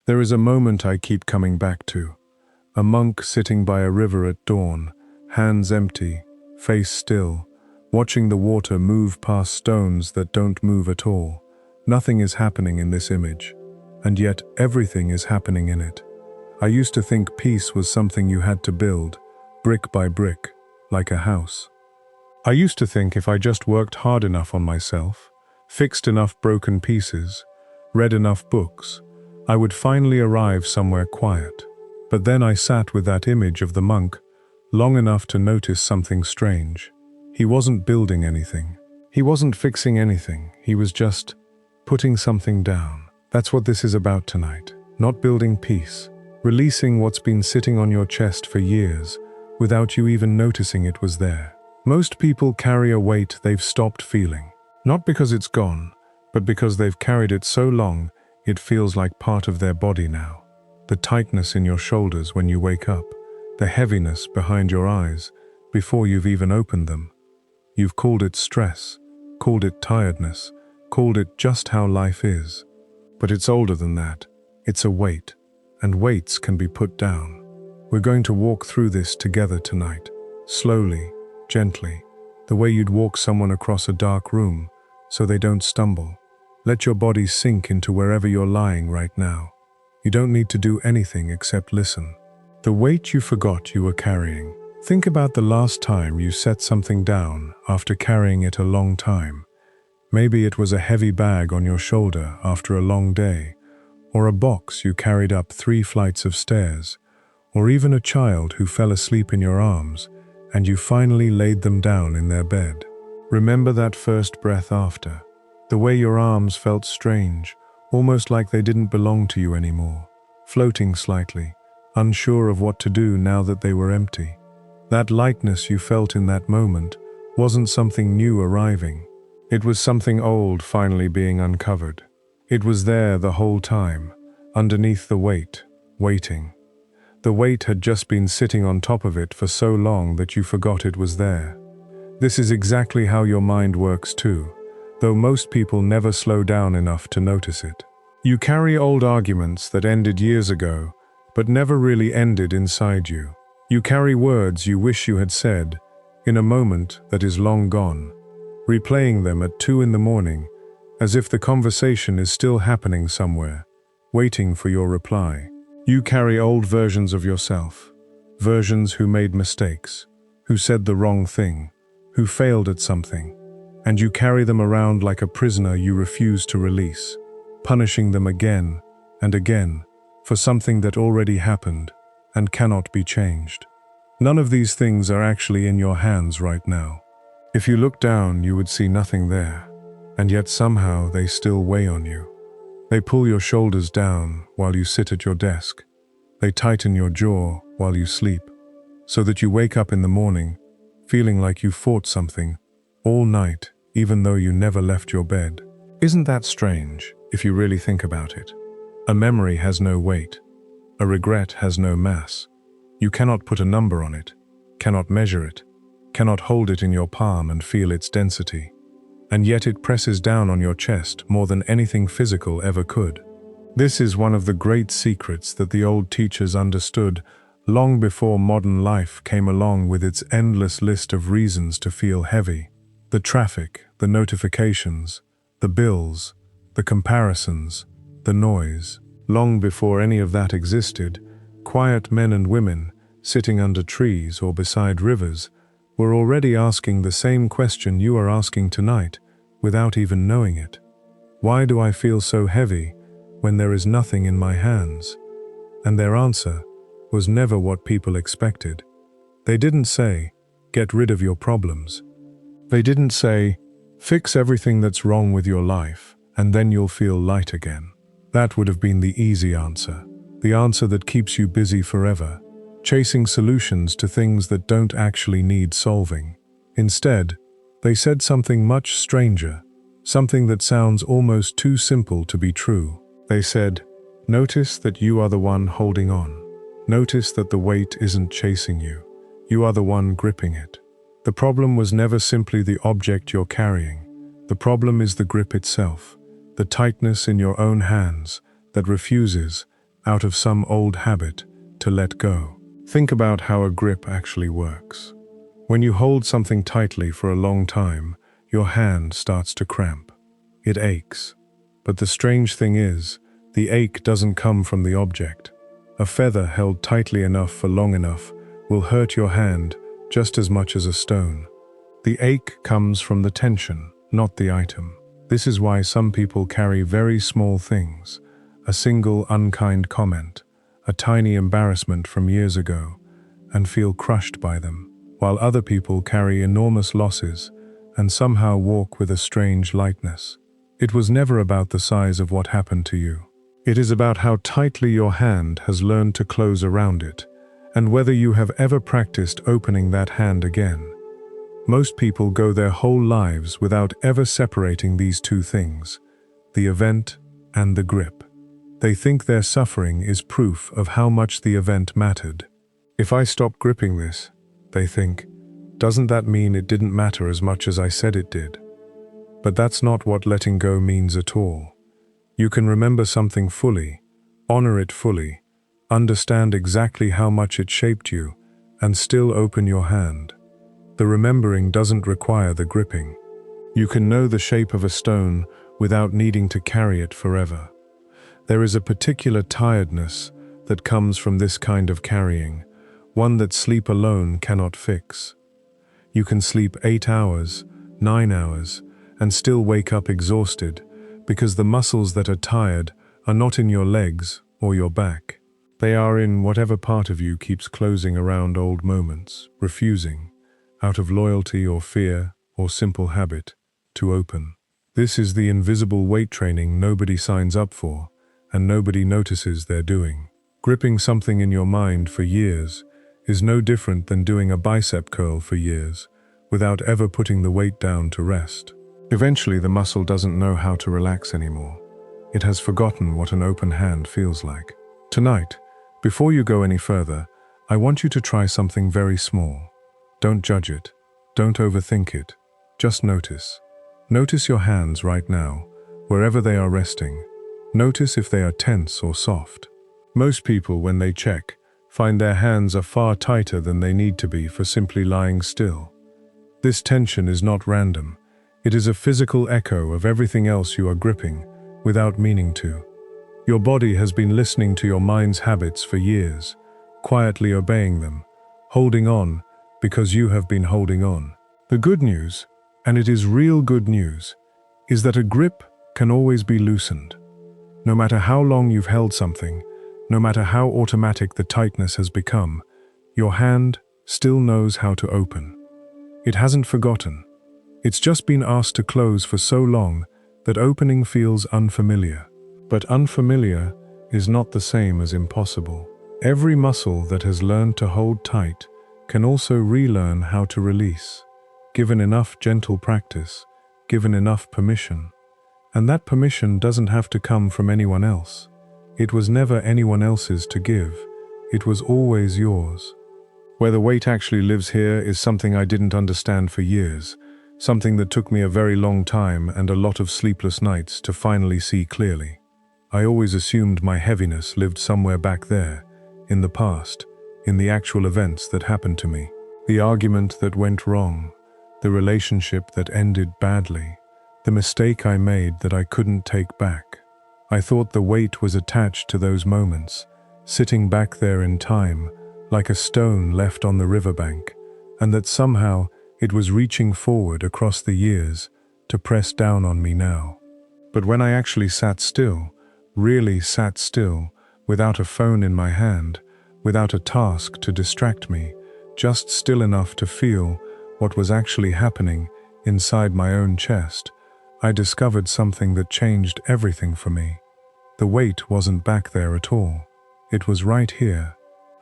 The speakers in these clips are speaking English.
There is a moment I keep coming back to. A monk sitting by a river at dawn, hands empty, face still, watching the water move past stones that don't move at all. Nothing is happening in this image, and yet everything is happening in it. I used to think peace was something you had to build, brick by brick, like a house. I used to think if I just worked hard enough on myself, fixed enough broken pieces, read enough books, I would finally arrive somewhere quiet. But then I sat with that image of the monk long enough to notice something strange. He wasn't building anything. He wasn't fixing anything. He was just putting something down. That's what this is about tonight. Not building peace. Releasing what's been sitting on your chest for years without you even noticing it was there. Most people carry a weight they've stopped feeling. Not because it's gone, but because they've carried it so long it feels like part of their body now. The tightness in your shoulders when you wake up, the heaviness behind your eyes before you've even opened them. You've called it stress, called it tiredness, called it just how life is. But it's older than that. It's a weight, and weights can be put down. We're going to walk through this together tonight, slowly, gently, the way you'd walk someone across a dark room so they don't stumble. Let your body sink into wherever you're lying right now. You don't need to do anything except listen. The weight you forgot you were carrying. Think about the last time you set something down after carrying it a long time. Maybe it was a heavy bag on your shoulder after a long day, or a box you carried up 3 flights of stairs, or even a child who fell asleep in your arms and you finally laid them down in their bed. Remember that first breath after. The way your arms felt strange, almost like they didn't belong to you anymore, floating slightly, unsure of what to do now that they were empty. That lightness you felt in that moment wasn't something new arriving. It was something old finally being uncovered. It was there the whole time, underneath the weight, waiting. The weight had just been sitting on top of it for so long that you forgot it was there. This is exactly how your mind works too, though most people never slow down enough to notice it. You carry old arguments that ended years ago, but never really ended inside you. You carry words you wish you had said, in a moment that is long gone, replaying them at 2 in the morning, as if the conversation is still happening somewhere, waiting for your reply. You carry old versions of yourself, versions who made mistakes, who said the wrong thing, who failed at something, and you carry them around like a prisoner you refuse to release, punishing them again and again for something that already happened and cannot be changed. None of these things are actually in your hands right now. If you look down, you would see nothing there, and yet somehow they still weigh on you. They pull your shoulders down while you sit at your desk. They tighten your jaw while you sleep, so that you wake up in the morning feeling like you fought something all night, even though you never left your bed. Isn't that strange, if you really think about it? A memory has no weight. A regret has no mass. You cannot put a number on it, cannot measure it, cannot hold it in your palm and feel its density. And yet it presses down on your chest more than anything physical ever could. This is one of the great secrets that the old teachers understood long before modern life came along with its endless list of reasons to feel heavy. The traffic, the notifications, the bills, the comparisons, the noise. Long before any of that existed, quiet men and women, sitting under trees or beside rivers, were already asking the same question you are asking tonight, without even knowing it. Why do I feel so heavy when there is nothing in my hands? And their answer was never what people expected. They didn't say, get rid of your problems. They didn't say, fix everything that's wrong with your life, and then you'll feel light again. That would have been the easy answer, the answer that keeps you busy forever, chasing solutions to things that don't actually need solving. Instead, they said something much stranger, something that sounds almost too simple to be true. They said, notice that you are the one holding on. Notice that the weight isn't chasing you. You are the one gripping it. The problem was never simply the object you're carrying. The problem is the grip itself, the tightness in your own hands that refuses, out of some old habit, to let go. Think about how a grip actually works. When you hold something tightly for a long time, your hand starts to cramp. It aches. But the strange thing is, the ache doesn't come from the object. A feather held tightly enough for long enough will hurt your hand just as much as a stone. The ache comes from the tension, not the item. This is why some people carry very small things, a single unkind comment, a tiny embarrassment from years ago, and feel crushed by them, while other people carry enormous losses and somehow walk with a strange lightness. It was never about the size of what happened to you. It is about how tightly your hand has learned to close around it, and whether you have ever practiced opening that hand again. Most people go their whole lives without ever separating these two things, the event and the grip. They think their suffering is proof of how much the event mattered. If I stop gripping this, they think, doesn't that mean it didn't matter as much as I said it did? But that's not what letting go means at all. You can remember something fully, honor it fully, understand exactly how much it shaped you, and still open your hand. The remembering doesn't require the gripping. You can know the shape of a stone without needing to carry it forever. There is a particular tiredness that comes from this kind of carrying, one that sleep alone cannot fix. You can sleep 8 hours, 9 hours, and still wake up exhausted, because the muscles that are tired are not in your legs or your back. They are in whatever part of you keeps closing around old moments, refusing, out of loyalty or fear or simple habit, to open. This is the invisible weight training nobody signs up for, and nobody notices they're doing. Gripping something in your mind for years is no different than doing a bicep curl for years, without ever putting the weight down to rest. Eventually, the muscle doesn't know how to relax anymore. It has forgotten what an open hand feels like. Tonight, before you go any further, I want you to try something very small. Don't judge it. Don't overthink it. Just notice. Notice your hands right now, wherever they are resting. Notice if they are tense or soft. Most people, when they check, find their hands are far tighter than they need to be for simply lying still. This tension is not random. It is a physical echo of everything else you are gripping, without meaning to. Your body has been listening to your mind's habits for years, quietly obeying them, holding on because you have been holding on. The good news, and it is real good news, is that a grip can always be loosened. No matter how long you've held something, no matter how automatic the tightness has become, your hand still knows how to open. It hasn't forgotten. It's just been asked to close for so long that opening feels unfamiliar. But unfamiliar is not the same as impossible. Every muscle that has learned to hold tight can also relearn how to release, given enough gentle practice, given enough permission. And that permission doesn't have to come from anyone else. It was never anyone else's to give. It was always yours. Where the weight actually lives here is something I didn't understand for years, something that took me a very long time and a lot of sleepless nights to finally see clearly. I always assumed my heaviness lived somewhere back there, in the past, in the actual events that happened to me. The argument that went wrong, the relationship that ended badly, the mistake I made that I couldn't take back. I thought the weight was attached to those moments, sitting back there in time, like a stone left on the riverbank, and that somehow it was reaching forward across the years to press down on me now. But when I actually sat still, really sat still, without a phone in my hand, without a task to distract me, just still enough to feel what was actually happening inside my own chest, I discovered something that changed everything for me. The weight wasn't back there at all. It was right here.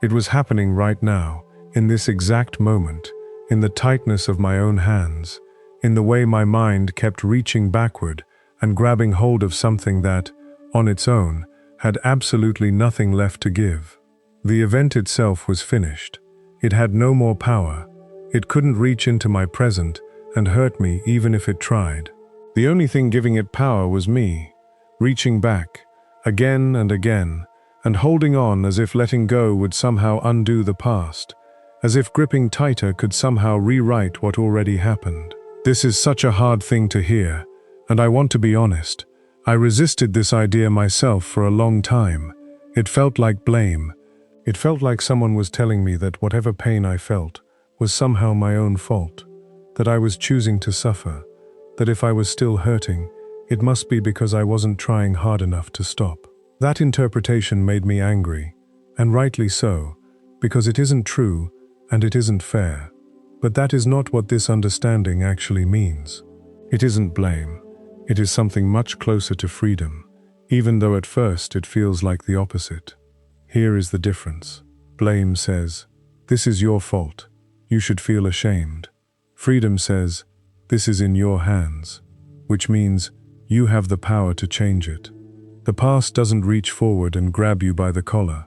It was happening right now, in this exact moment, in the tightness of my own hands, in the way my mind kept reaching backward and grabbing hold of something that, on its own, had absolutely nothing left to give. The event itself was finished. It had no more power. It couldn't reach into my present and hurt me even if it tried. The only thing giving it power was me, reaching back, again and again, and holding on as if letting go would somehow undo the past, as if gripping tighter could somehow rewrite what already happened. This is such a hard thing to hear, and I want to be honest. I resisted this idea myself for a long time. It felt like blame. It felt like someone was telling me that whatever pain I felt was somehow my own fault, that I was choosing to suffer, that if I was still hurting, it must be because I wasn't trying hard enough to stop. That interpretation made me angry, and rightly so, because it isn't true and it isn't fair. But that is not what this understanding actually means. It isn't blame. It is something much closer to freedom, even though at first it feels like the opposite. Here is the difference. Blame says, "This is your fault. You should feel ashamed." Freedom says, "This is in your hands," which means you have the power to change it. The past doesn't reach forward and grab you by the collar.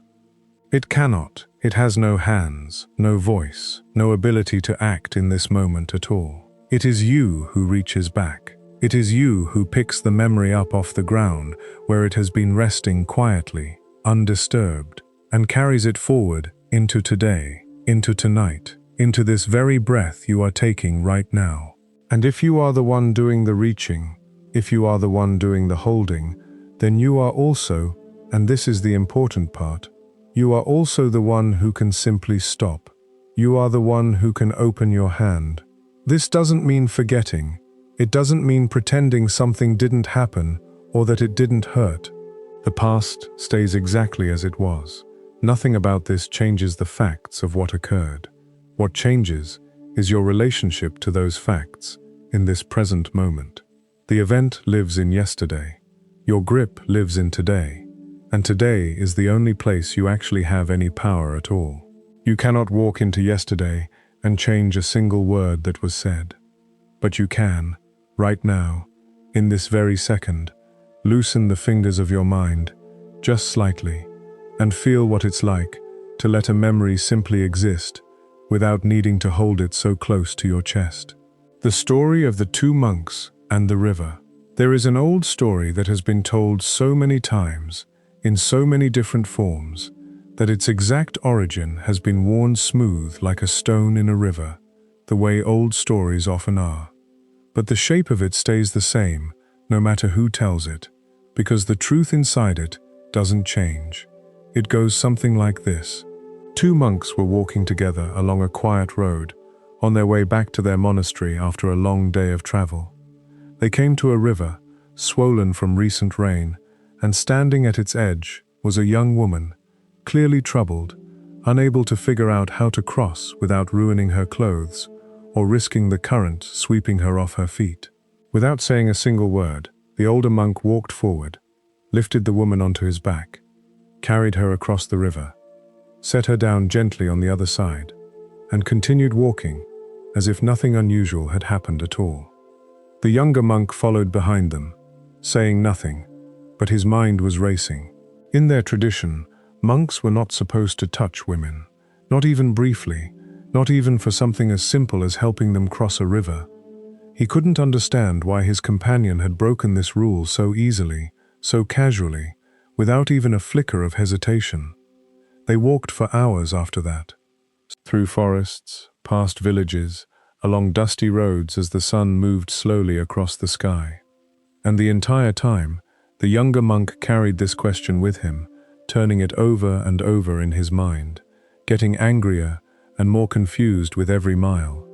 It cannot. It has no hands, no voice, no ability to act in this moment at all. It is you who reaches back. It is you who picks the memory up off the ground where it has been resting quietly, undisturbed, and carries it forward into today, into tonight, into this very breath you are taking right now. And if you are the one doing the reaching, if you are the one doing the holding, then you are also, and this is the important part, you are also the one who can simply stop. You are the one who can open your hand. This doesn't mean forgetting. It doesn't mean pretending something didn't happen or that it didn't hurt. The past stays exactly as it was. Nothing about this changes the facts of what occurred. What changes is your relationship to those facts in this present moment. The event lives in yesterday. Your grip lives in today. And today is the only place you actually have any power at all. You cannot walk into yesterday and change a single word that was said. But you can, right now, in this very second, loosen the fingers of your mind, just slightly, and feel what it's like to let a memory simply exist without needing to hold it so close to your chest. The story of the two monks and the river. There is an old story that has been told so many times, in so many different forms, that its exact origin has been worn smooth like a stone in a river, the way old stories often are. But the shape of it stays the same, no matter who tells it, because the truth inside it doesn't change. It goes something like this. Two monks were walking together along a quiet road, on their way back to their monastery after a long day of travel. They came to a river, swollen from recent rain, and standing at its edge was a young woman, clearly troubled, unable to figure out how to cross without ruining her clothes or risking the current sweeping her off her feet. Without saying a single word, the older monk walked forward, lifted the woman onto his back, carried her across the river, set her down gently on the other side, and continued walking as if nothing unusual had happened at all. The younger monk followed behind them, saying nothing, but his mind was racing. In their tradition, monks were not supposed to touch women, not even briefly, not even for something as simple as helping them cross a river. He couldn't understand why his companion had broken this rule so easily, so casually, without even a flicker of hesitation. They walked for hours after that, through forests, past villages, along dusty roads as the sun moved slowly across the sky. And the entire time, the younger monk carried this question with him, turning it over and over in his mind, getting angrier and more confused with every mile,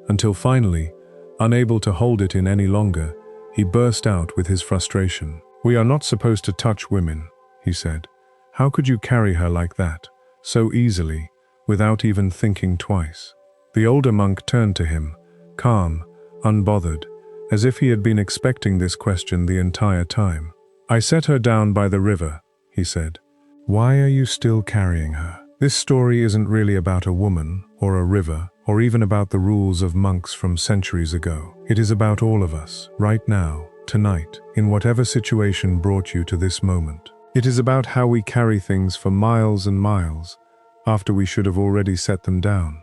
until finally, unable to hold it in any longer, he burst out with his frustration. "We are not supposed to touch women," he said. "How could you carry her like that, so easily, without even thinking twice?" The older monk turned to him, calm, unbothered, as if he had been expecting this question the entire time. "I set her down by the river," he said. "Why are you still carrying her?" This story isn't really about a woman, or a river, or even about the rules of monks from centuries ago. It is about all of us, right now, tonight, in whatever situation brought you to this moment. It is about how we carry things for miles and miles, after we should have already set them down.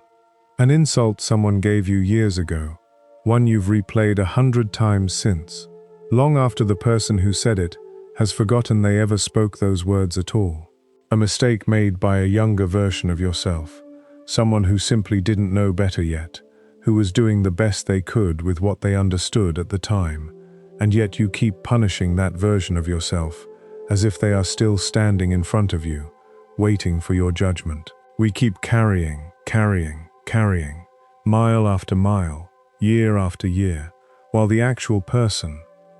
An insult someone gave you years ago, one you've replayed 100 times since, long after the person who said it has forgotten they ever spoke those words at all. A mistake made by a younger version of yourself, someone who simply didn't know better yet, who was doing the best they could with what they understood at the time, and yet you keep punishing that version of yourself as if they are still standing in front of you, waiting for your judgment. We keep carrying, mile after mile, year after year, while the actual person,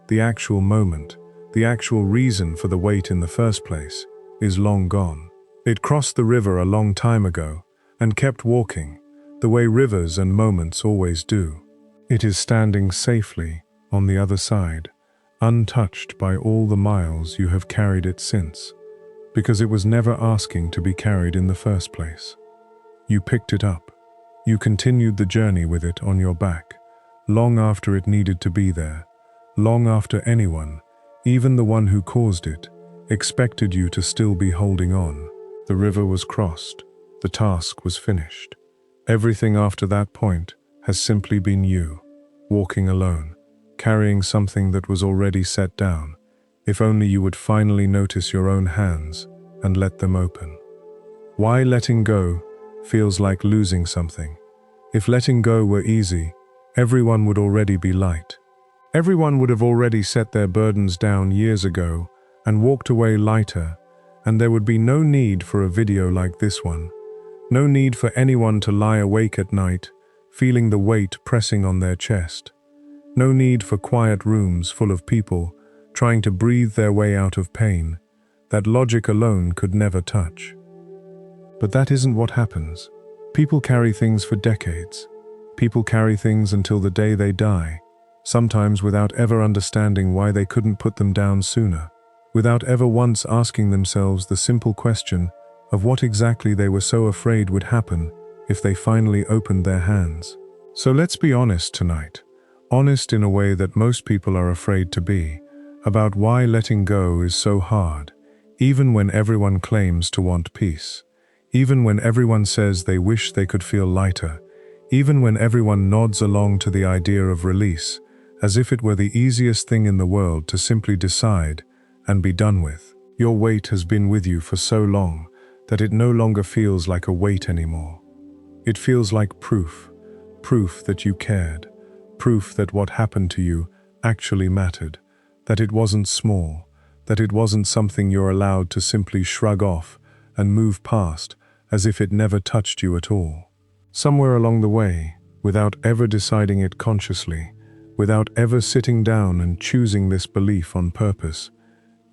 the actual moment, the actual reason for the wait in the first place is long gone. It crossed the river a long time ago and kept walking, the way rivers and moments always do. It is standing safely on the other side, untouched by all the miles you have carried it since, because it was never asking to be carried in the first place. You picked it up. You continued the journey with it on your back, long after it needed to be there, long after anyone, even the one who caused it, expected you to still be holding on. The river was crossed. The task was finished. Everything after that point has simply been you, walking alone, carrying something that was already set down, if only you would finally notice your own hands and let them open. Why letting go feels like losing something? If letting go were easy, everyone would already be light. Everyone would have already set their burdens down years ago and walked away lighter, and there would be no need for a video like this one. No need for anyone to lie awake at night, feeling the weight pressing on their chest. No need for quiet rooms full of people trying to breathe their way out of pain that logic alone could never touch. But that isn't what happens. People carry things for decades. People carry things until the day they die, sometimes without ever understanding why they couldn't put them down sooner, without ever once asking themselves the simple question of what exactly they were so afraid would happen if they finally opened their hands. So let's be honest tonight, honest in a way that most people are afraid to be, about why letting go is so hard, even when everyone claims to want peace. Even when everyone says they wish they could feel lighter, even when everyone nods along to the idea of release, as if it were the easiest thing in the world to simply decide and be done with. Your weight has been with you for so long that it no longer feels like a weight anymore. It feels like proof that you cared, proof that what happened to you actually mattered, that it wasn't small, that it wasn't something you're allowed to simply shrug off and move past as if it never touched you at all. Somewhere along the way, without ever deciding it consciously, without ever sitting down and choosing this belief on purpose,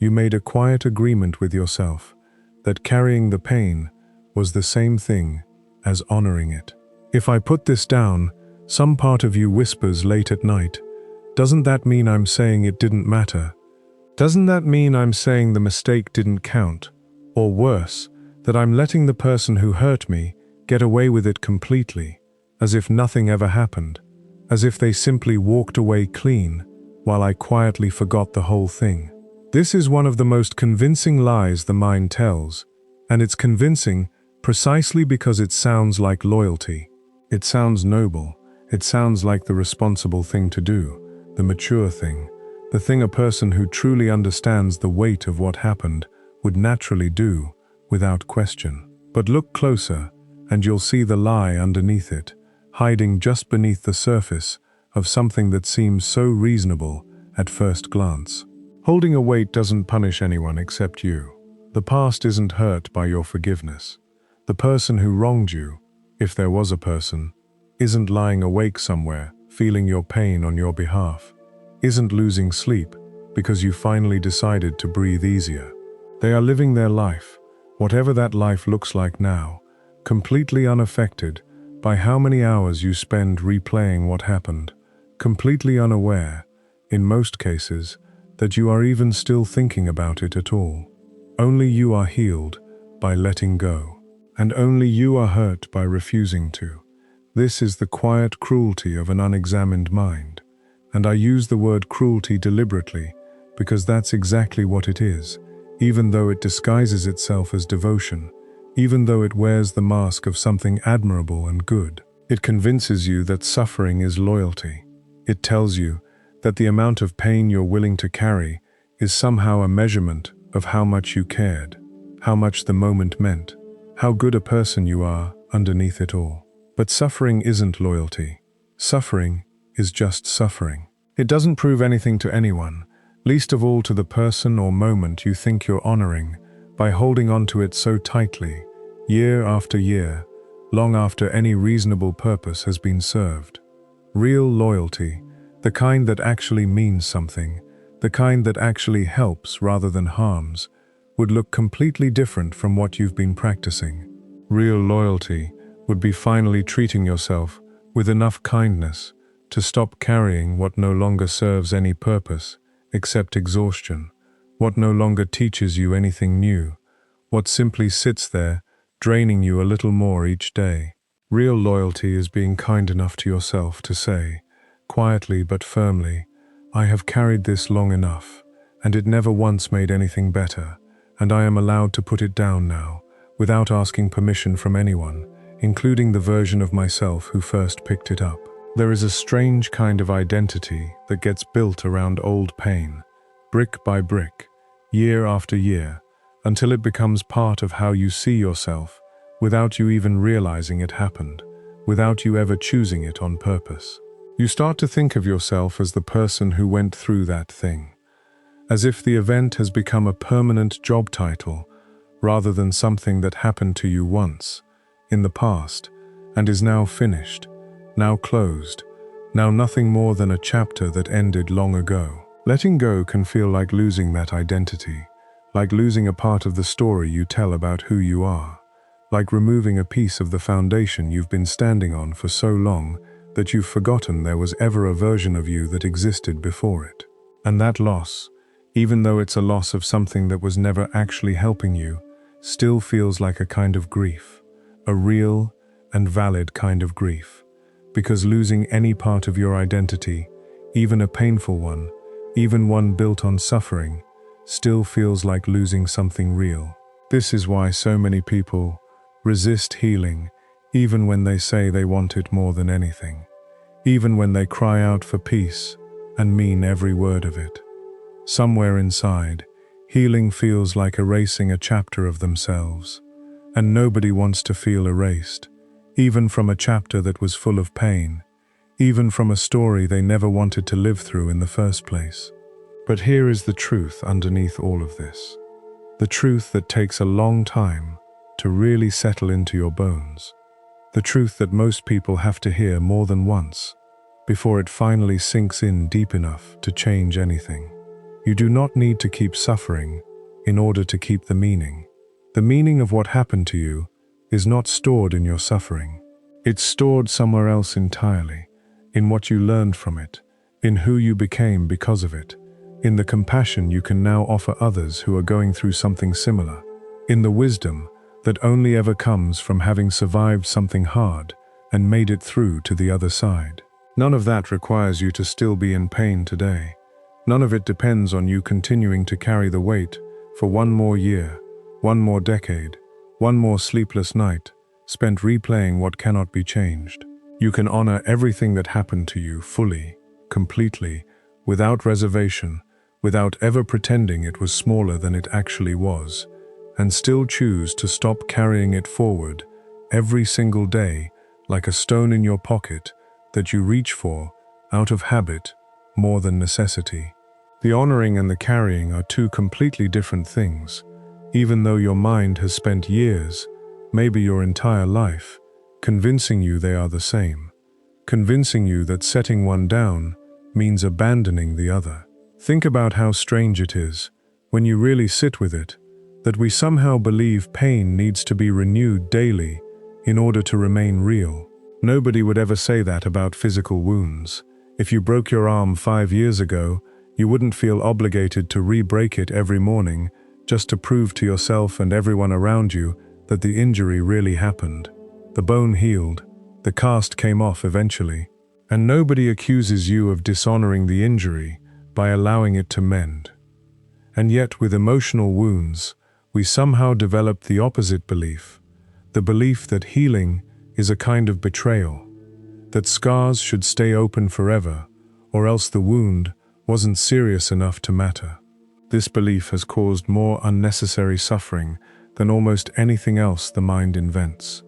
you made a quiet agreement with yourself that carrying the pain was the same thing as honoring it. If I put this down, some part of you whispers late at night, doesn't that mean I'm saying it didn't matter? Doesn't that mean I'm saying the mistake didn't count? Or worse, that I'm letting the person who hurt me get away with it completely, as if nothing ever happened, as if they simply walked away clean, while I quietly forgot the whole thing. This is one of the most convincing lies the mind tells, and it's convincing precisely because it sounds like loyalty. It sounds noble. It sounds like the responsible thing to do, the mature thing, the thing a person who truly understands the weight of what happened would naturally do, without question. But look closer, and you'll see the lie underneath it, hiding just beneath the surface of something that seems so reasonable at first glance. Holding a weight doesn't punish anyone except you. The past isn't hurt by your forgiveness. The person who wronged you, if there was a person, isn't lying awake somewhere, feeling your pain on your behalf, isn't losing sleep because you finally decided to breathe easier. They are living their life, whatever that life looks like now, completely unaffected by how many hours you spend replaying what happened, completely unaware, in most cases, that you are even still thinking about it at all. Only you are healed by letting go, and only you are hurt by refusing to. This is the quiet cruelty of an unexamined mind, and I use the word cruelty deliberately because that's exactly what it is, even though it disguises itself as devotion, even though it wears the mask of something admirable and good. It convinces you that suffering is loyalty. It tells you that the amount of pain you're willing to carry is somehow a measurement of how much you cared, how much the moment meant, how good a person you are underneath it all. But suffering isn't loyalty. Suffering is just suffering. It doesn't prove anything to anyone, least of all to the person or moment you think you're honoring by holding on to it so tightly, year after year, long after any reasonable purpose has been served. Real loyalty, the kind that actually means something, the kind that actually helps rather than harms, would look completely different from what you've been practicing. Real loyalty would be finally treating yourself with enough kindness to stop carrying what no longer serves any purpose except exhaustion, what no longer teaches you anything new, what simply sits there, draining you a little more each day. Real loyalty is being kind enough to yourself to say, quietly but firmly, I have carried this long enough, and it never once made anything better, and I am allowed to put it down now, without asking permission from anyone, including the version of myself who first picked it up. There is a strange kind of identity that gets built around old pain, brick by brick, year after year, until it becomes part of how you see yourself, without you even realizing it happened, without you ever choosing it on purpose. You start to think of yourself as the person who went through that thing, as if the event has become a permanent job title, rather than something that happened to you once, in the past, and is now finished, now closed, now nothing more than a chapter that ended long ago. Letting go can feel like losing that identity, like losing a part of the story you tell about who you are, like removing a piece of the foundation you've been standing on for so long that you've forgotten there was ever a version of you that existed before it. And that loss, even though it's a loss of something that was never actually helping you, still feels like a kind of grief, a real and valid kind of grief. Because losing any part of your identity, even a painful one, even one built on suffering, still feels like losing something real. This is why so many people resist healing, even when they say they want it more than anything, even when they cry out for peace and mean every word of it. Somewhere inside, healing feels like erasing a chapter of themselves, and nobody wants to feel erased, even from a chapter that was full of pain, even from a story they never wanted to live through in the first place. But here is the truth underneath all of this, the truth that takes a long time to really settle into your bones, the truth that most people have to hear more than once before it finally sinks in deep enough to change anything. You do not need to keep suffering in order to keep the meaning. The meaning of what happened to you is not stored in your suffering. It's stored somewhere else entirely, in what you learned from it, in who you became because of it, in the compassion you can now offer others who are going through something similar, in the wisdom that only ever comes from having survived something hard and made it through to the other side. None of that requires you to still be in pain today. None of it depends on you continuing to carry the weight for one more year, one more decade, one more sleepless night, spent replaying what cannot be changed. You can honor everything that happened to you fully, completely, without reservation, without ever pretending it was smaller than it actually was, and still choose to stop carrying it forward every single day like a stone in your pocket that you reach for out of habit more than necessity. The honoring and the carrying are two completely different things, even though your mind has spent years, maybe your entire life, convincing you they are the same, convincing you that setting one down means abandoning the other. Think about how strange it is, when you really sit with it, that we somehow believe pain needs to be renewed daily in order to remain real. Nobody would ever say that about physical wounds. If you broke your arm 5 years ago, you wouldn't feel obligated to re-break it every morning just to prove to yourself and everyone around you that the injury really happened. The bone healed, the cast came off eventually, and nobody accuses you of dishonoring the injury by allowing it to mend. And yet with emotional wounds, we somehow develop the opposite belief, the belief that healing is a kind of betrayal, that scars should stay open forever, or else the wound wasn't serious enough to matter. This belief has caused more unnecessary suffering than almost anything else the mind invents,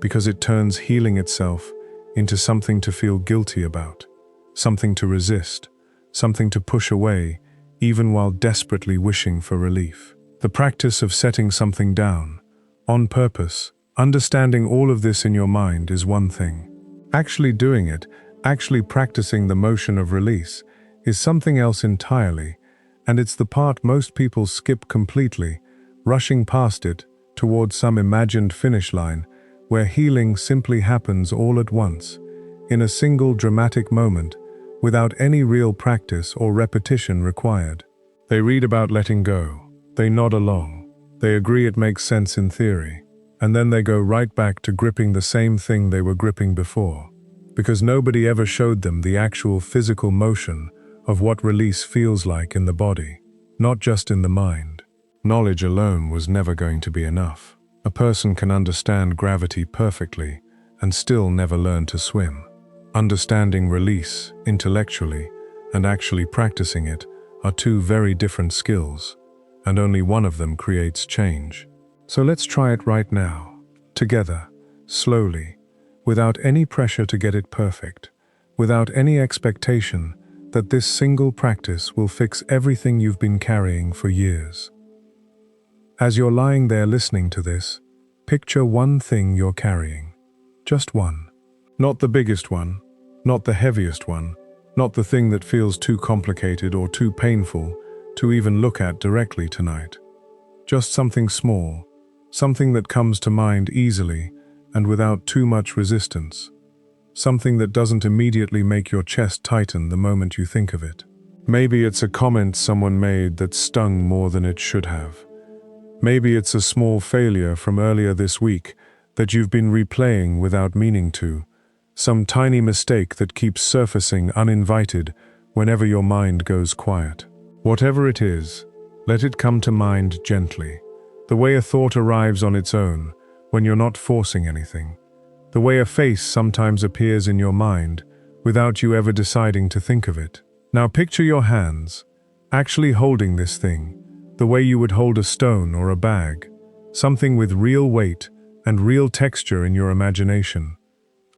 because it turns healing itself into something to feel guilty about, something to resist, something to push away, even while desperately wishing for relief. The practice of setting something down, on purpose, understanding all of this in your mind is one thing. Actually doing it, actually practicing the motion of release, is something else entirely, and it's the part most people skip completely, rushing past it towards some imagined finish line where healing simply happens all at once, in a single dramatic moment, without any real practice or repetition required. They read about letting go, they nod along, they agree it makes sense in theory, and then they go right back to gripping the same thing they were gripping before, because nobody ever showed them the actual physical motion of what release feels like in the body, not just in the mind. Knowledge alone was never going to be enough. A person can understand gravity perfectly and still never learn to swim. Understanding release intellectually and actually practicing it are two very different skills, and only one of them creates change. So let's try it right now, together, slowly, without any pressure to get it perfect, without any expectation that this single practice will fix everything you've been carrying for years. As you're lying there listening to this, picture one thing you're carrying. Just one. Not the biggest one, not the heaviest one, not the thing that feels too complicated or too painful to even look at directly tonight. Just something small, something that comes to mind easily and without too much resistance. Something that doesn't immediately make your chest tighten the moment you think of it. Maybe it's a comment someone made that stung more than it should have. Maybe it's a small failure from earlier this week that you've been replaying without meaning to. Some tiny mistake that keeps surfacing uninvited whenever your mind goes quiet. Whatever it is, let it come to mind gently. The way a thought arrives on its own, when you're not forcing anything. The way a face sometimes appears in your mind, without you ever deciding to think of it. Now picture your hands, actually holding this thing, the way you would hold a stone or a bag, something with real weight and real texture in your imagination.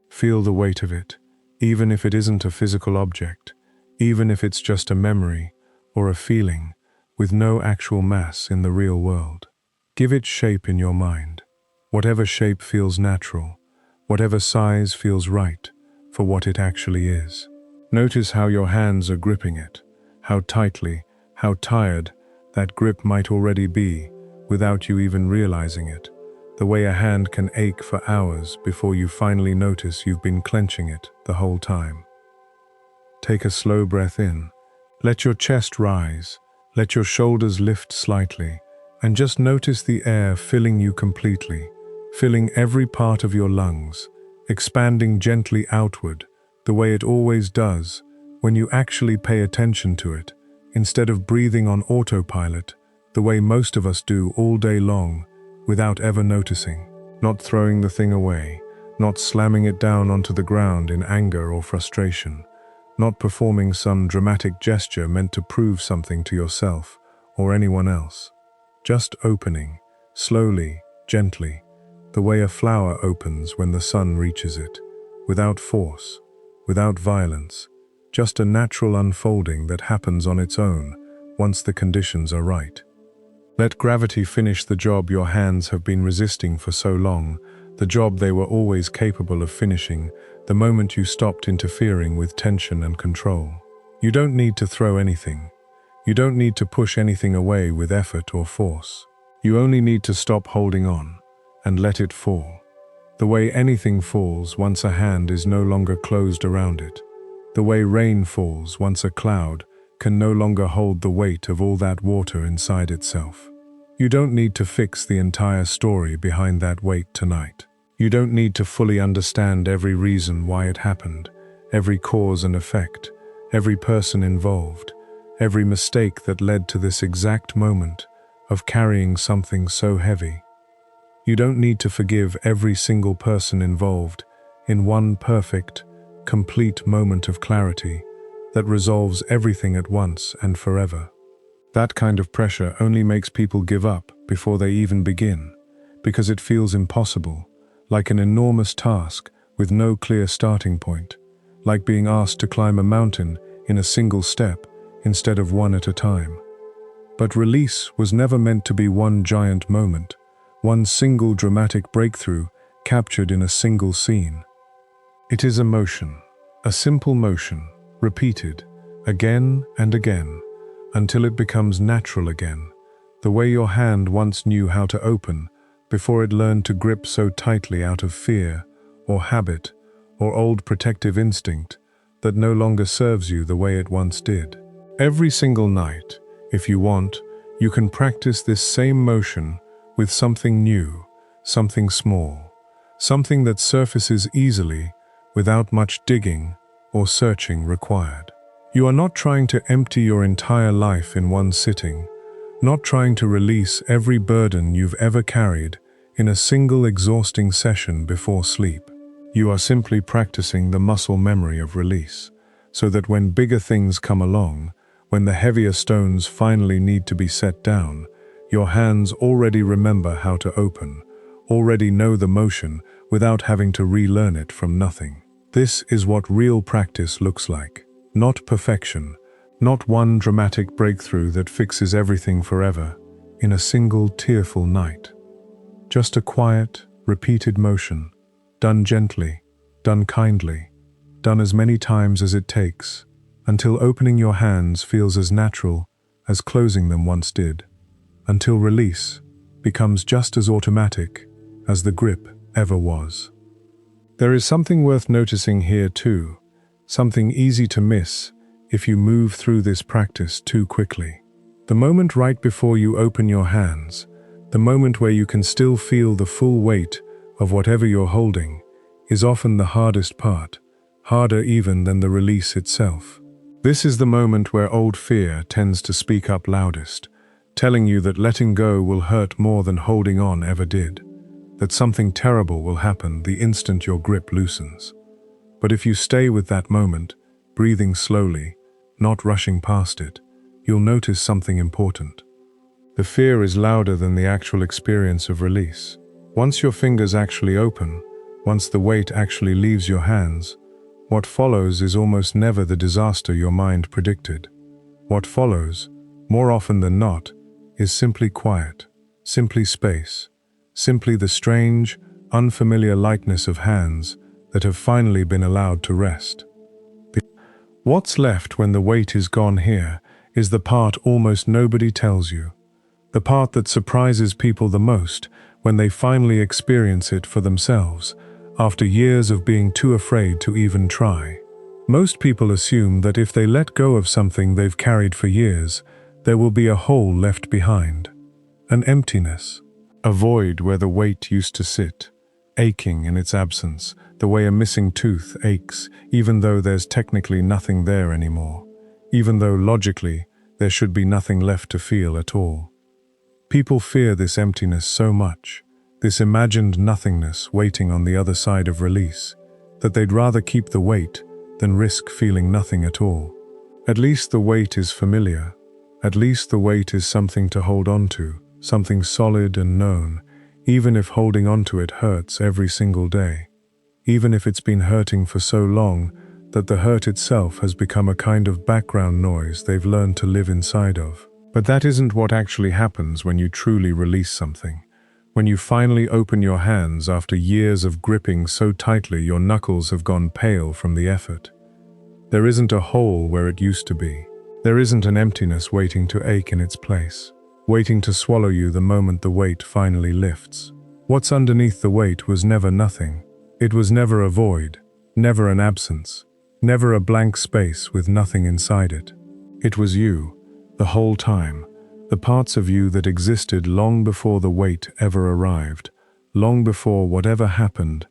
Feel the weight of it, even if it isn't a physical object, even if it's just a memory or a feeling with no actual mass in the real world. Give it shape in your mind, whatever shape feels natural, whatever size feels right for what it actually is. Notice how your hands are gripping it, how tightly, how tired that grip might already be without you even realizing it. The way a hand can ache for hours before you finally notice you've been clenching it the whole time. Take a slow breath in. Let your chest rise, let your shoulders lift slightly, and just notice the air filling you completely, filling every part of your lungs, expanding gently outward, the way it always does when you actually pay attention to it, instead of breathing on autopilot, the way most of us do all day long, without ever noticing. Not throwing the thing away, not slamming it down onto the ground in anger or frustration, not performing some dramatic gesture meant to prove something to yourself or anyone else. Just opening, slowly, gently, the way a flower opens when the sun reaches it, without force, without violence, just a natural unfolding that happens on its own once the conditions are right. Let gravity finish the job your hands have been resisting for so long, the job they were always capable of finishing, the moment you stopped interfering with tension and control. You don't need to throw anything. You don't need to push anything away with effort or force. You only need to stop holding on and let it fall. The way anything falls once a hand is no longer closed around it. The way rain falls once a cloud can no longer hold the weight of all that water inside itself. You don't need to fix the entire story behind that weight tonight. You don't need to fully understand every reason why it happened, every cause and effect, every person involved, every mistake that led to this exact moment of carrying something so heavy. You don't need to forgive every single person involved in one perfect, complete moment of clarity that resolves everything at once and forever. That kind of pressure only makes people give up before they even begin, because it feels impossible, like an enormous task with no clear starting point, like being asked to climb a mountain in a single step instead of one at a time. But release was never meant to be one giant moment, one single dramatic breakthrough captured in a single scene. It is a motion, a simple motion, repeated again and again, until it becomes natural again, the way your hand once knew how to open before it learned to grip so tightly out of fear or habit or old protective instinct that no longer serves you the way it once did. Every single night, if you want, you can practice this same motion with something new, something small, something that surfaces easily without much digging or searching required. You are not trying to empty your entire life in one sitting, not trying to release every burden you've ever carried in a single exhausting session before sleep. You are simply practicing the muscle memory of release, so that when bigger things come along, when the heavier stones finally need to be set down, your hands already remember how to open, already know the motion without having to relearn it from nothing. This is what real practice looks like. Not perfection, not one dramatic breakthrough that fixes everything forever in a single tearful night. Just a quiet, repeated motion, done gently, done kindly, done as many times as it takes, until opening your hands feels as natural as closing them once did, until release becomes just as automatic as the grip ever was. There is something worth noticing here too, something easy to miss if you move through this practice too quickly. The moment right before you open your hands, the moment where you can still feel the full weight of whatever you're holding, is often the hardest part, harder even than the release itself. This is the moment where old fear tends to speak up loudest, telling you that letting go will hurt more than holding on ever did, that something terrible will happen the instant your grip loosens. But if you stay with that moment, breathing slowly, not rushing past it, you'll notice something important. The fear is louder than the actual experience of release. Once your fingers actually open, once the weight actually leaves your hands, what follows is almost never the disaster your mind predicted. What follows, more often than not, is simply quiet, simply space, simply the strange, unfamiliar lightness of hands that have finally been allowed to rest. What's left when the weight is gone here is the part almost nobody tells you, the part that surprises people the most when they finally experience it for themselves, after years of being too afraid to even try. Most people assume that if they let go of something they've carried for years, there will be a hole left behind, an emptiness, a void where the weight used to sit, aching in its absence, the way a missing tooth aches, even though there's technically nothing there anymore, even though logically there should be nothing left to feel at all. People fear this emptiness so much, this imagined nothingness waiting on the other side of release, that they'd rather keep the weight than risk feeling nothing at all. At least the weight is familiar. At least the weight is something to hold on to, something solid and known, even if holding on to it hurts every single day. Even if it's been hurting for so long that the hurt itself has become a kind of background noise they've learned to live inside of. But that isn't what actually happens when you truly release something. When you finally open your hands after years of gripping so tightly your knuckles have gone pale from the effort. There isn't a hole where it used to be. There isn't an emptiness waiting to ache in its place, waiting to swallow you the moment the weight finally lifts. What's underneath the weight was never nothing. It was never a void, never an absence, never a blank space with nothing inside it. It was you, the whole time, the parts of you that existed long before the weight ever arrived, long before whatever happened,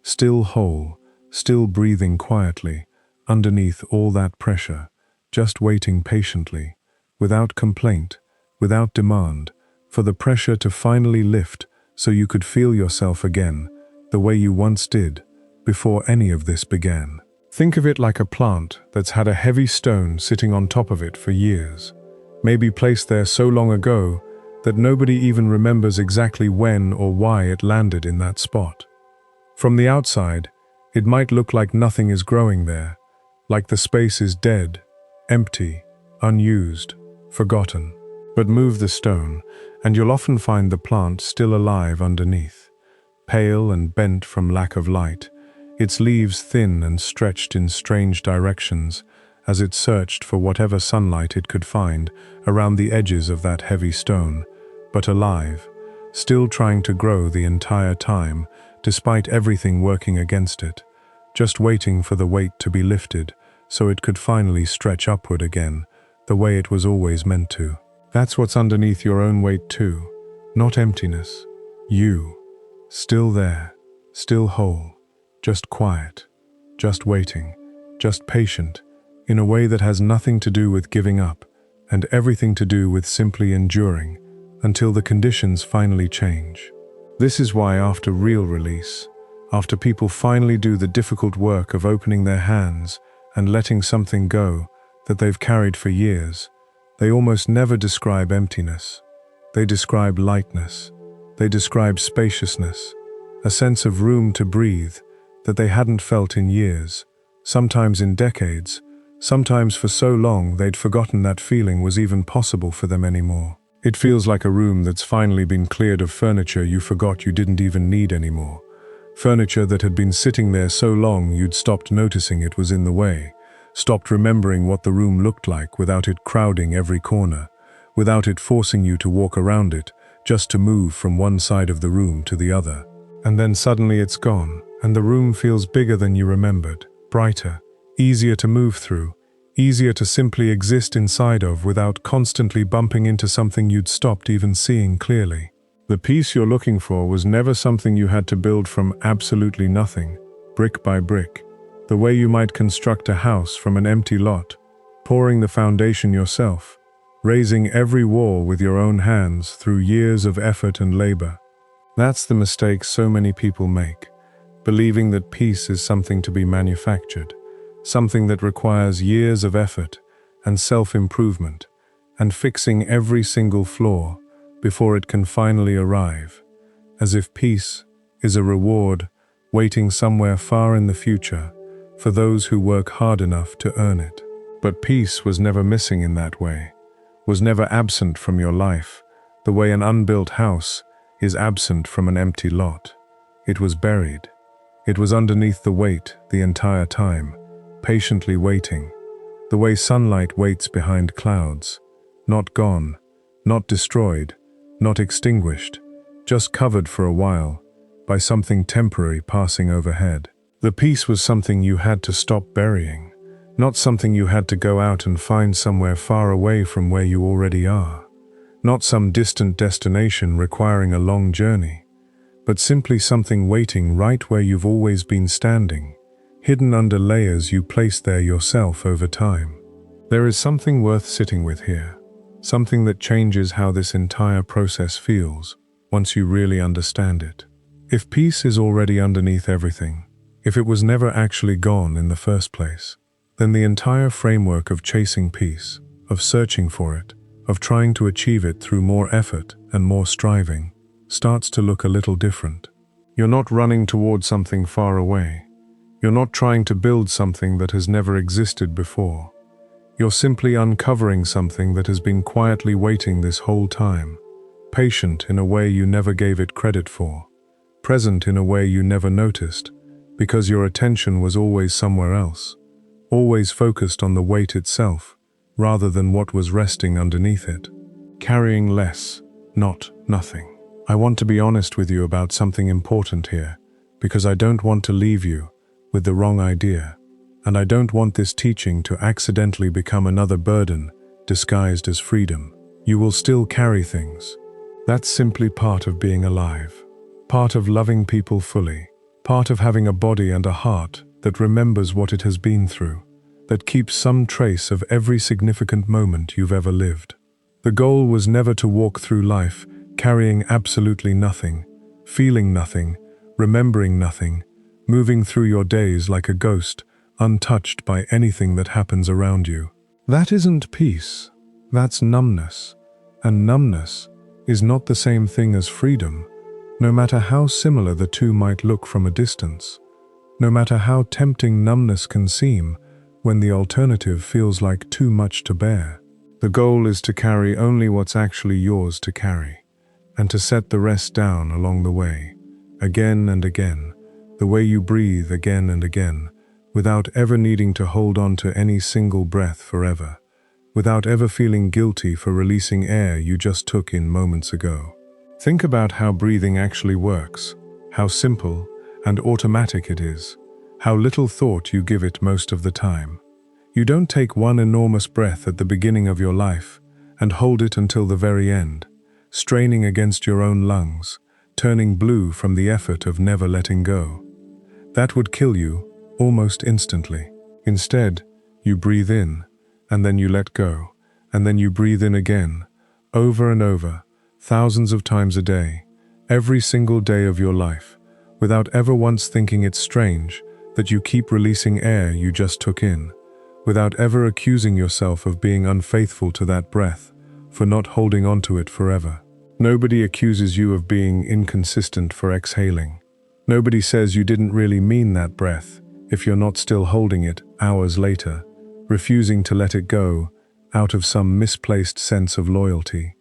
still whole, still breathing quietly, underneath all that pressure, just waiting patiently, without complaint, without demand, for the pressure to finally lift so you could feel yourself again, the way you once did, before any of this began. Think of it like a plant that's had a heavy stone sitting on top of it for years, maybe placed there so long ago that nobody even remembers exactly when or why it landed in that spot. From the outside, it might look like nothing is growing there, like the space is dead, empty, unused, forgotten. But move the stone, and you'll often find the plant still alive underneath, pale and bent from lack of light, its leaves thin and stretched in strange directions as it searched for whatever sunlight it could find around the edges of that heavy stone, but alive, still trying to grow the entire time, despite everything working against it, just waiting for the weight to be lifted so it could finally stretch upward again, the way it was always meant to. That's what's underneath your own weight too, not emptiness. You, still there, still whole, just quiet, just waiting, just patient, in a way that has nothing to do with giving up and everything to do with simply enduring until the conditions finally change. This is why after real release, after people finally do the difficult work of opening their hands and letting something go that they've carried for years, they almost never describe emptiness. They describe lightness. They describe spaciousness, a sense of room to breathe that they hadn't felt in years, sometimes in decades, sometimes for so long they'd forgotten that feeling was even possible for them anymore. It feels like a room that's finally been cleared of furniture you forgot you didn't even need anymore. Furniture that had been sitting there so long you'd stopped noticing it was in the way, stopped remembering what the room looked like without it crowding every corner, without it forcing you to walk around it, just to move from one side of the room to the other. And then suddenly it's gone, and the room feels bigger than you remembered, brighter, easier to move through, easier to simply exist inside of without constantly bumping into something you'd stopped even seeing clearly. The peace you're looking for was never something you had to build from absolutely nothing, brick by brick, the way you might construct a house from an empty lot, pouring the foundation yourself, raising every wall with your own hands through years of effort and labor. That's the mistake so many people make, believing that peace is something to be manufactured, something that requires years of effort and self-improvement, and fixing every single flaw before it can finally arrive, as if peace is a reward waiting somewhere far in the future for those who work hard enough to earn it. But peace was never missing in that way, was never absent from your life, the way an unbuilt house is absent from an empty lot. It was buried. It was underneath the weight the entire time, patiently waiting, the way sunlight waits behind clouds, not gone, not destroyed, not extinguished, just covered for a while by something temporary passing overhead. The peace was something you had to stop burying, not something you had to go out and find somewhere far away from where you already are, not some distant destination requiring a long journey, but simply something waiting right where you've always been standing, hidden under layers you placed there yourself over time. There is something worth sitting with here, something that changes how this entire process feels once you really understand it. If peace is already underneath everything, if it was never actually gone in the first place, then the entire framework of chasing peace, of searching for it, of trying to achieve it through more effort and more striving, starts to look a little different. You're not running towards something far away. You're not trying to build something that has never existed before. You're simply uncovering something that has been quietly waiting this whole time, patient in a way you never gave it credit for, present in a way you never noticed, because your attention was always somewhere else, always focused on the weight itself, rather than what was resting underneath it. Carrying less, not nothing. I want to be honest with you about something important here, because I don't want to leave you with the wrong idea, and I don't want this teaching to accidentally become another burden disguised as freedom. You will still carry things. That's simply part of being alive, part of loving people fully, part of having a body and a heart that remembers what it has been through, that keeps some trace of every significant moment you've ever lived. The goal was never to walk through life carrying absolutely nothing, feeling nothing, remembering nothing, moving through your days like a ghost, untouched by anything that happens around you. That isn't peace. That's numbness. And numbness is not the same thing as freedom, no matter how similar the two might look from a distance, no matter how tempting numbness can seem when the alternative feels like too much to bear. The goal is to carry only what's actually yours to carry, and to set the rest down along the way, again and again, the way you breathe again and again, without ever needing to hold on to any single breath forever, without ever feeling guilty for releasing air you just took in moments ago. Think about how breathing actually works, how simple and automatic it is, how little thought you give it most of the time. You don't take one enormous breath at the beginning of your life and hold it until the very end, straining against your own lungs, turning blue from the effort of never letting go. That would kill you almost instantly. Instead, you breathe in, and then you let go, and then you breathe in again, over and over, thousands of times a day, every single day of your life, without ever once thinking it's strange that you keep releasing air you just took in, without ever accusing yourself of being unfaithful to that breath, for not holding on to it forever. Nobody accuses you of being inconsistent for exhaling. Nobody says you didn't really mean that breath if you're not still holding it hours later, refusing to let it go out of some misplaced sense of loyalty.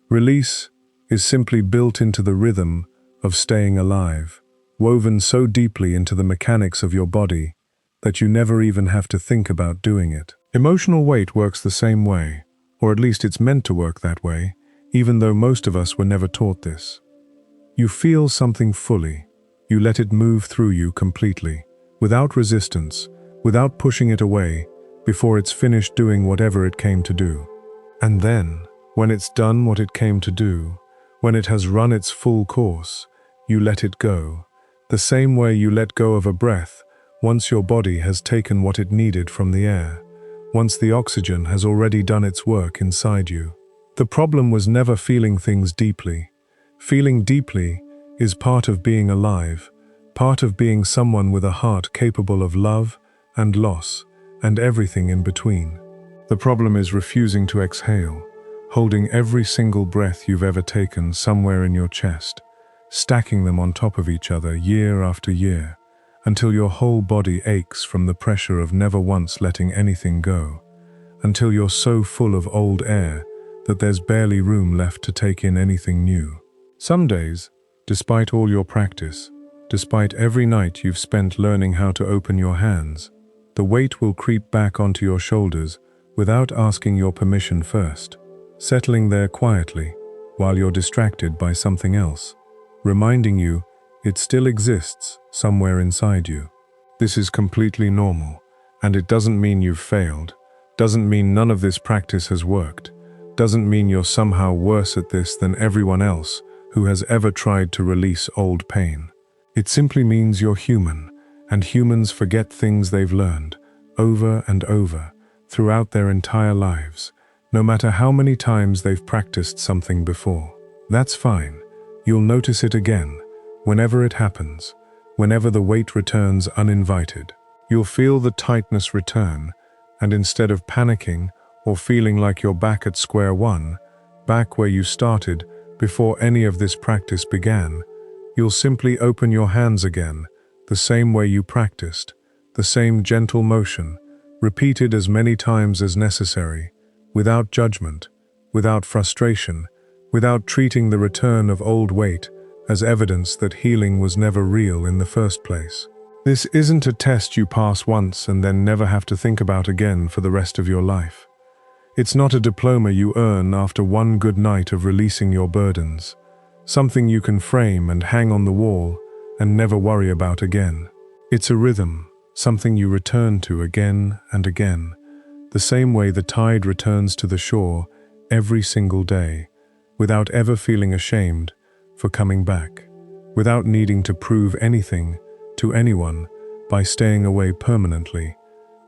Release is simply built into the rhythm of staying alive, woven so deeply into the mechanics of your body that you never even have to think about doing it. Emotional weight works the same way, or at least it's meant to work that way, even though most of us were never taught this. You feel something fully, you let it move through you completely, without resistance, without pushing it away, before it's finished doing whatever it came to do. And then, when it's done what it came to do, when it has run its full course, you let it go, the same way you let go of a breath once your body has taken what it needed from the air, once the oxygen has already done its work inside you. The problem was never feeling things deeply. Feeling deeply is part of being alive, part of being someone with a heart capable of love and loss and everything in between. The problem is refusing to exhale, holding every single breath you've ever taken somewhere in your chest, stacking them on top of each other year after year, until your whole body aches from the pressure of never once letting anything go, until you're so full of old air that there's barely room left to take in anything new. Some days, despite all your practice, despite every night you've spent learning how to open your hands, the weight will creep back onto your shoulders without asking your permission first, settling there quietly while you're distracted by something else, reminding you it still exists somewhere inside you. This is completely normal, and it doesn't mean you've failed, doesn't mean none of this practice has worked, doesn't mean you're somehow worse at this than everyone else who has ever tried to release old pain. It simply means you're human, and humans forget things they've learned over and over throughout their entire lives, no matter how many times they've practiced something before. That's fine. You'll notice it again, whenever it happens, whenever the weight returns uninvited. You'll feel the tightness return, and instead of panicking or feeling like you're back at square one, back where you started before any of this practice began, you'll simply open your hands again, the same way you practiced, the same gentle motion, repeated as many times as necessary, without judgment, without frustration, without treating the return of old weight as evidence that healing was never real in the first place. This isn't a test you pass once and then never have to think about again for the rest of your life. It's not a diploma you earn after one good night of releasing your burdens, something you can frame and hang on the wall and never worry about again. It's a rhythm, something you return to again and again, the same way the tide returns to the shore every single day, without ever feeling ashamed for coming back, without needing to prove anything to anyone by staying away permanently,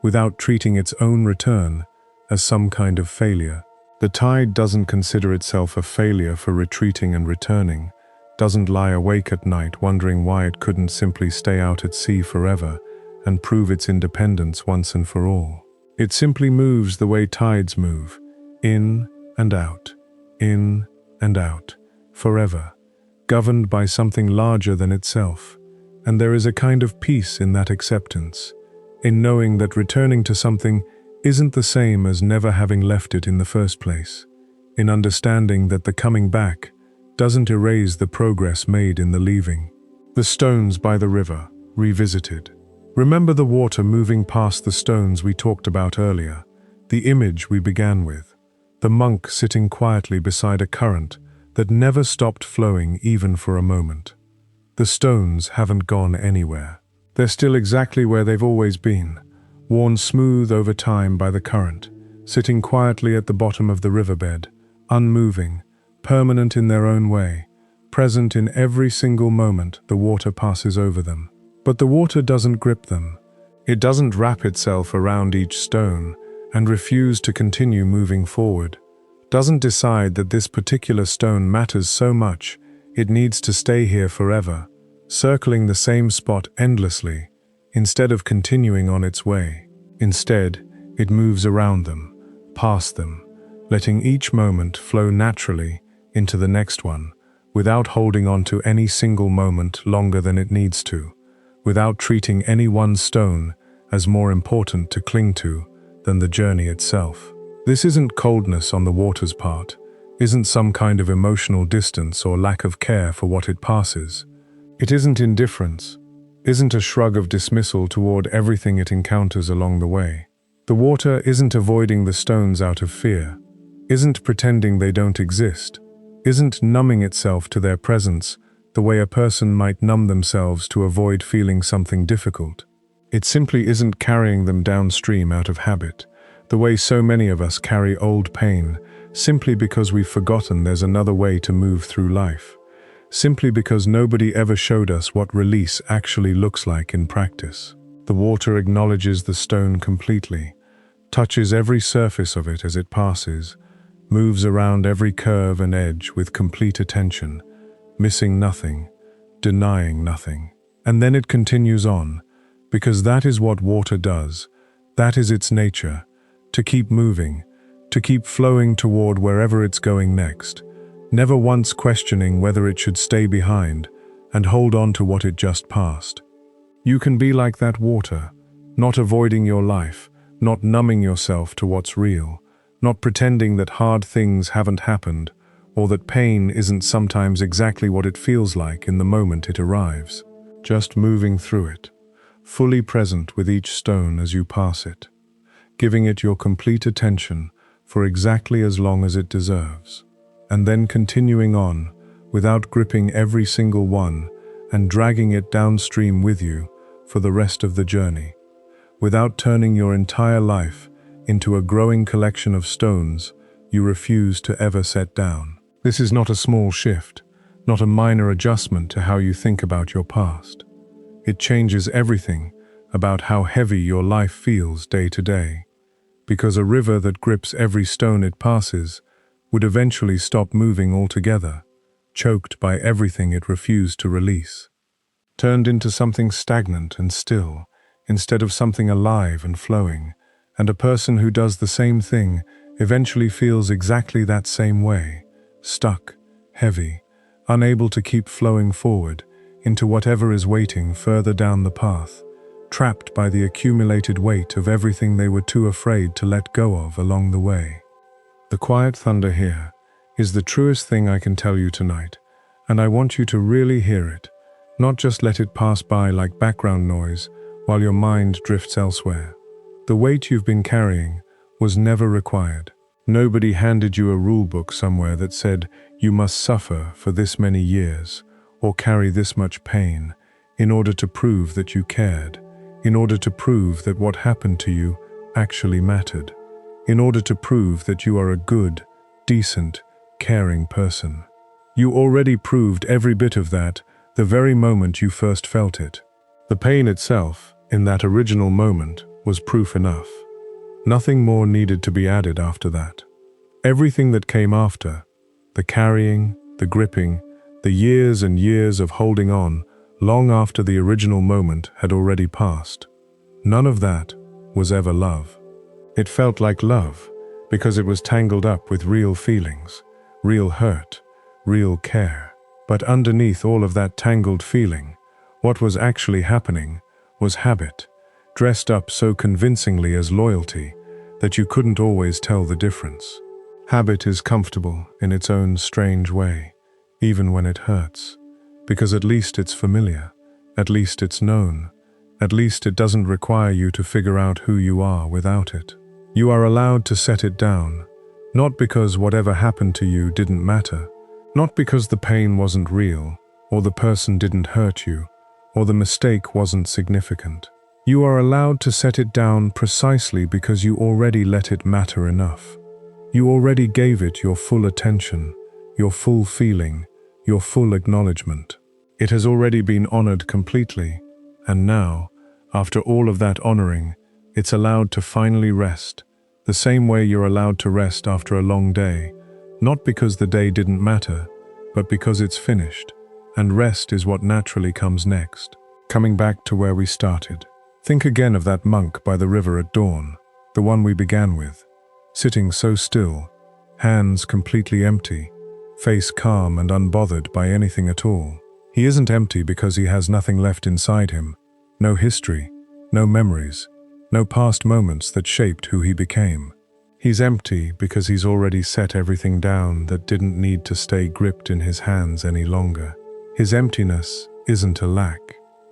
without treating its own return as some kind of failure. The tide doesn't consider itself a failure for retreating and returning, doesn't lie awake at night wondering why it couldn't simply stay out at sea forever and prove its independence once and for all. It simply moves the way tides move, in and out, in and out, forever, governed by something larger than itself. And there is a kind of peace in that acceptance, in knowing that returning to something isn't the same as never having left it in the first place, in understanding that the coming back doesn't erase the progress made in the leaving. The stones by the river, revisited. Remember the water moving past the stones we talked about earlier, the image we began with, the monk sitting quietly beside a current that never stopped flowing even for a moment. The stones haven't gone anywhere. They're still exactly where they've always been, worn smooth over time by the current, sitting quietly at the bottom of the riverbed, unmoving, permanent in their own way, present in every single moment the water passes over them. But the water doesn't grip them. It doesn't wrap itself around each stone and refuse to continue moving forward. Doesn't decide that this particular stone matters so much it needs to stay here forever, circling the same spot endlessly, instead of continuing on its way. Instead, it moves around them, past them, letting each moment flow naturally into the next one, without holding on to any single moment longer than it needs to, without treating any one stone as more important to cling to than the journey itself. This isn't coldness on the water's part, isn't some kind of emotional distance or lack of care for what it passes. It isn't indifference, isn't a shrug of dismissal toward everything it encounters along the way. The water isn't avoiding the stones out of fear, isn't pretending they don't exist, isn't numbing itself to their presence the way a person might numb themselves to avoid feeling something difficult. It simply isn't carrying them downstream out of habit, the way so many of us carry old pain, simply because we've forgotten there's another way to move through life, simply because nobody ever showed us what release actually looks like in practice. The water acknowledges the stone completely, touches every surface of it as it passes, moves around every curve and edge with complete attention, missing nothing, denying nothing. And then it continues on, because that is what water does, that is its nature, to keep moving, to keep flowing toward wherever it's going next, never once questioning whether it should stay behind and hold on to what it just passed. You can be like that water, not avoiding your life, not numbing yourself to what's real, not pretending that hard things haven't happened, or that pain isn't sometimes exactly what it feels like in the moment it arrives. Just moving through it, fully present with each stone as you pass it, giving it your complete attention for exactly as long as it deserves, and then continuing on without gripping every single one and dragging it downstream with you for the rest of the journey, without turning your entire life into a growing collection of stones you refuse to ever set down. This is not a small shift, not a minor adjustment to how you think about your past. It changes everything about how heavy your life feels day to day, because a river that grips every stone it passes would eventually stop moving altogether, choked by everything it refused to release, turned into something stagnant and still, instead of something alive and flowing, and a person who does the same thing eventually feels exactly that same way, stuck, heavy, unable to keep flowing forward into whatever is waiting further down the path, trapped by the accumulated weight of everything they were too afraid to let go of along the way. The quiet thunder here is the truest thing I can tell you tonight, and I want you to really hear it, not just let it pass by like background noise while your mind drifts elsewhere. The weight you've been carrying was never required. Nobody handed you a rule book somewhere that said you must suffer for this many years or carry this much pain in order to prove that you cared, in order to prove that what happened to you actually mattered, in order to prove that you are a good, decent, caring person. You already proved every bit of that the very moment you first felt it. The pain itself, in that original moment, was proof enough. Nothing more needed to be added after that. Everything that came after, the carrying, the gripping, the years and years of holding on long after the original moment had already passed, none of that was ever love. It felt like love because it was tangled up with real feelings, real hurt, real care. But underneath all of that tangled feeling, what was actually happening was habit, dressed up so convincingly as loyalty that you couldn't always tell the difference. Habit is comfortable in its own strange way, even when it hurts, because at least it's familiar, at least it's known, at least it doesn't require you to figure out who you are without it. You are allowed to set it down, not because whatever happened to you didn't matter, not because the pain wasn't real, or the person didn't hurt you, or the mistake wasn't significant. You are allowed to set it down precisely because you already let it matter enough. You already gave it your full attention, your full feeling, your full acknowledgement. It has already been honored completely, and now, after all of that honoring, it's allowed to finally rest, the same way you're allowed to rest after a long day, not because the day didn't matter, but because it's finished, and rest is what naturally comes next. Coming back to where we started. Think again of that monk by the river at dawn, the one we began with, sitting so still, hands completely empty, face calm and unbothered by anything at all. He isn't empty because he has nothing left inside him, no history, no memories, no past moments that shaped who he became. He's empty because he's already set everything down that didn't need to stay gripped in his hands any longer. His emptiness isn't a lack,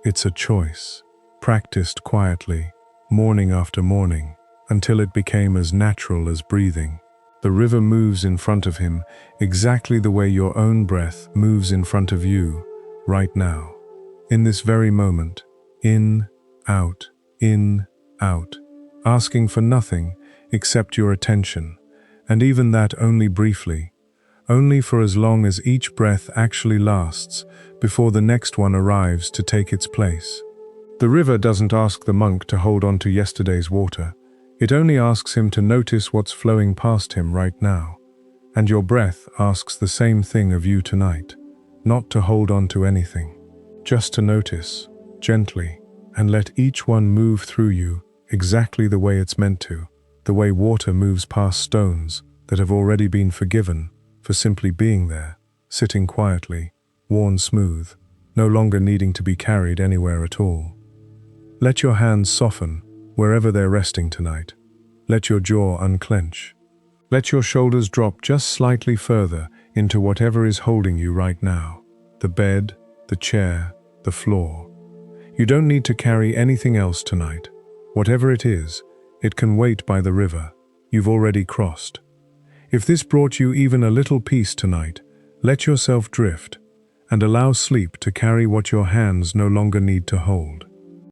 it's a choice, practiced quietly, morning after morning, until it became as natural as breathing. The river moves in front of him exactly the way your own breath moves in front of you right now. In this very moment, in, out, asking for nothing except your attention, and even that only briefly, only for as long as each breath actually lasts before the next one arrives to take its place. The river doesn't ask the monk to hold on to yesterday's water. It only asks him to notice what's flowing past him right now. And your breath asks the same thing of you tonight, not to hold on to anything, just to notice, gently, and let each one move through you exactly the way it's meant to, the way water moves past stones that have already been forgiven for simply being there, sitting quietly, worn smooth, no longer needing to be carried anywhere at all. Let your hands soften wherever they're resting tonight. Let your jaw unclench. Let your shoulders drop just slightly further into whatever is holding you right now, the bed, the chair, the floor. You don't need to carry anything else tonight. Whatever it is, it can wait by the river. You've already crossed. If this brought you even a little peace tonight, let yourself drift and allow sleep to carry what your hands no longer need to hold.